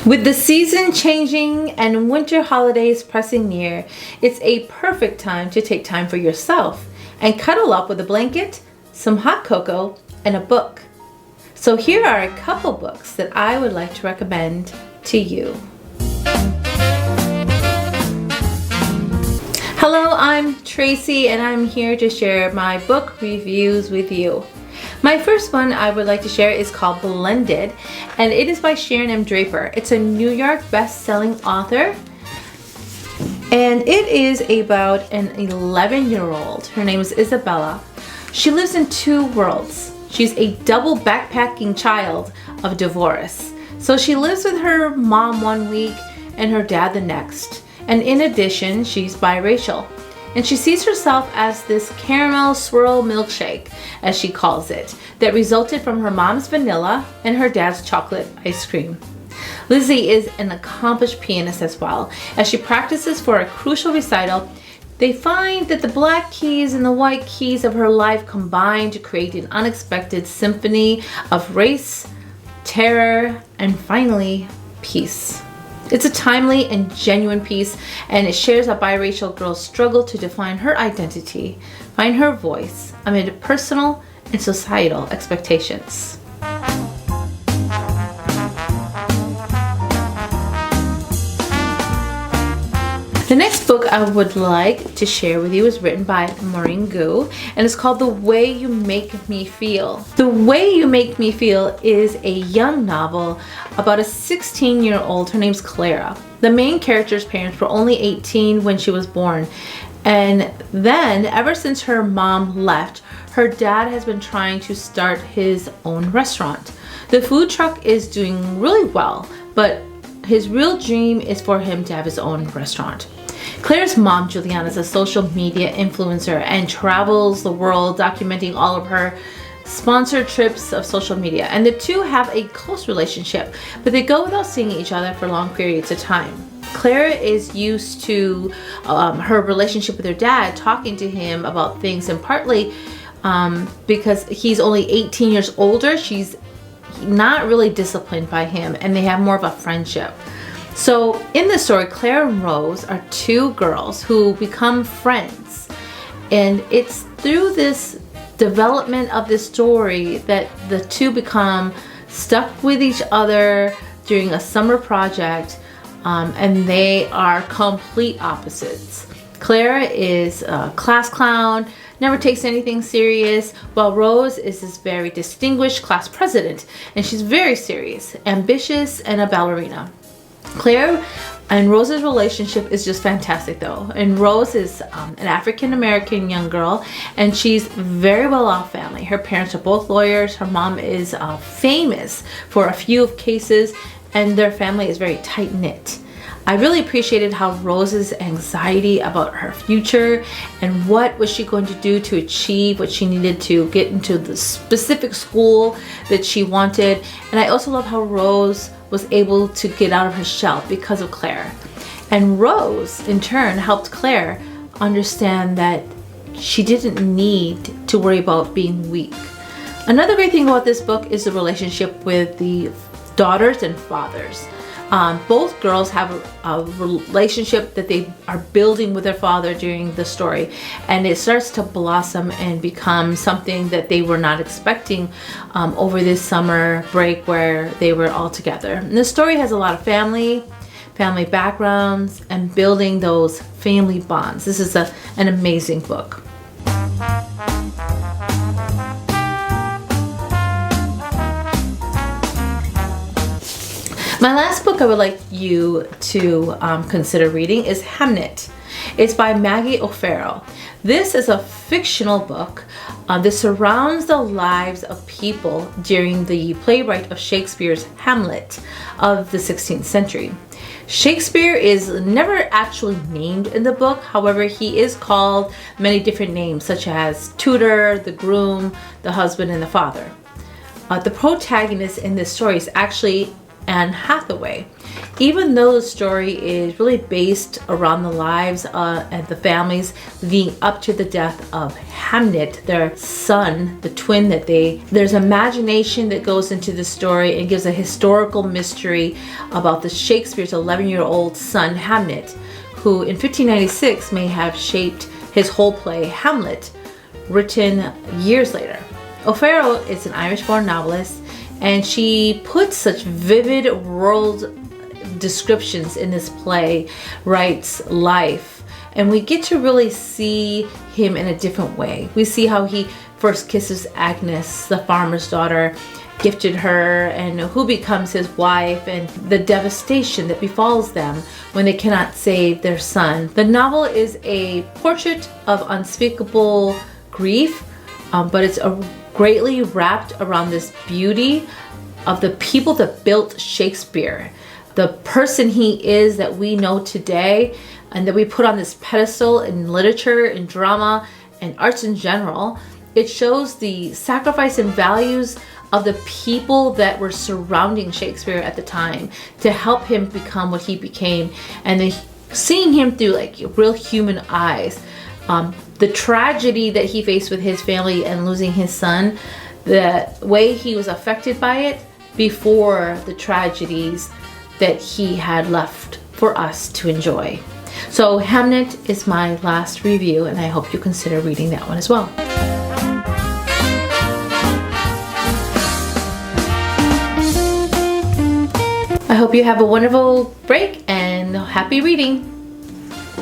With the season changing and winter holidays pressing near, it's a perfect time to take time for yourself and cuddle up with a blanket, some hot cocoa, and a book. So here are a couple books that I would like to recommend to you. Hello, I'm Tracy and I'm here to share my book reviews with you. My first one I would like to share is called Blended, and it is by Sharon M. Draper. It's a New York best-selling author, and it is about an 11-year-old. Her name is Isabella. She lives in two worlds. She's a double backpacking child of divorce. So she lives with her mom one week and her dad the next. And in addition, she's biracial. And she sees herself as this caramel swirl milkshake, as she calls it, that resulted from her mom's vanilla and her dad's chocolate ice cream. Lizzie is an accomplished pianist as well. As she practices for a crucial recital, they find that the black keys and the white keys of her life combine to create an unexpected symphony of race, terror, and finally, peace. It's a timely and genuine piece, and it shares a biracial girl's struggle to define her identity, find her voice amid personal and societal expectations. The next book I would like to share with you is written by Maureen Gu, and it's called The Way You Make Me Feel. The Way You Make Me Feel is a young novel about a 16-year-old. Her name's Clara. The main character's parents were only 18 when she was born, and then ever since her mom left, her dad has been trying to start his own restaurant. The food truck is doing really well, but his real dream is for him to have his own restaurant. Claire's mom, Juliana, is a social media influencer and travels the world documenting all of her sponsored trips of social media. And the two have a close relationship, but they go without seeing each other for long periods of time. Claire is used to her relationship with her dad, talking to him about things, and partly because he's only 18 years older, she's not really disciplined by him, and they have more of a friendship. So in this story, Claire and Rose are two girls who become friends, and it's through this development of this story that the two become stuck with each other during a summer project, and they are complete opposites. Claire is a class clown, never takes anything serious, while Rose is this very distinguished class president, and she's very serious, ambitious, and a ballerina. Claire and Rose's relationship is just fantastic though, and Rose is an African-American young girl, and she's very well-off family. Her parents are both lawyers. Her mom is famous for a few cases, and their family is very tight-knit. I really appreciated how Rose's anxiety about her future and what was she going to do to achieve what she needed to get into the specific school that she wanted. And I also love how Rose was able to get out of her shell because of Claire. And Rose, in turn, helped Claire understand that she didn't need to worry about being weak. Another great thing about this book is the relationship with the daughters and fathers. Both girls have a relationship that they are building with their father during the story, and it starts to blossom and become something that they were not expecting over this summer break where they were all together. And the story has a lot of family backgrounds, and building those family bonds. This is an amazing book. My last book I would like you to consider reading is Hamnet. It's by Maggie O'Farrell. This is a fictional book that surrounds the lives of people during the playwright of Shakespeare's Hamlet of the 16th century. Shakespeare is never actually named in the book. However, he is called many different names, such as tutor, the groom, the husband, and the father. The protagonist in this story is actually Anne Hathaway. Even though the story is really based around the lives and the families leading up to the death of Hamnet, their son, the twin there's imagination that goes into the story and gives a historical mystery about the Shakespeare's 11-year-old son, Hamnet, who in 1596 may have shaped his whole play, Hamlet, written years later. O'Farrell is an Irish-born novelist, and she puts such vivid world descriptions in this play, writes life, and we get to really see him in a different way. We see how he first kisses Agnes, the farmer's daughter, gifted her, and who becomes his wife, and the devastation that befalls them when they cannot save their son. The novel is a portrait of unspeakable grief, but it's greatly wrapped around this beauty of the people that built Shakespeare, the person he is that we know today and that we put on this pedestal in literature, in drama, and arts in general. It shows the sacrifice and values of the people that were surrounding Shakespeare at the time to help him become what he became, and seeing him through like real human eyes. The tragedy that he faced with his family and losing his son, the way he was affected by it before the tragedies that he had left for us to enjoy. So Hamnet is my last review, and I hope you consider reading that one as well. I hope you have a wonderful break and happy reading.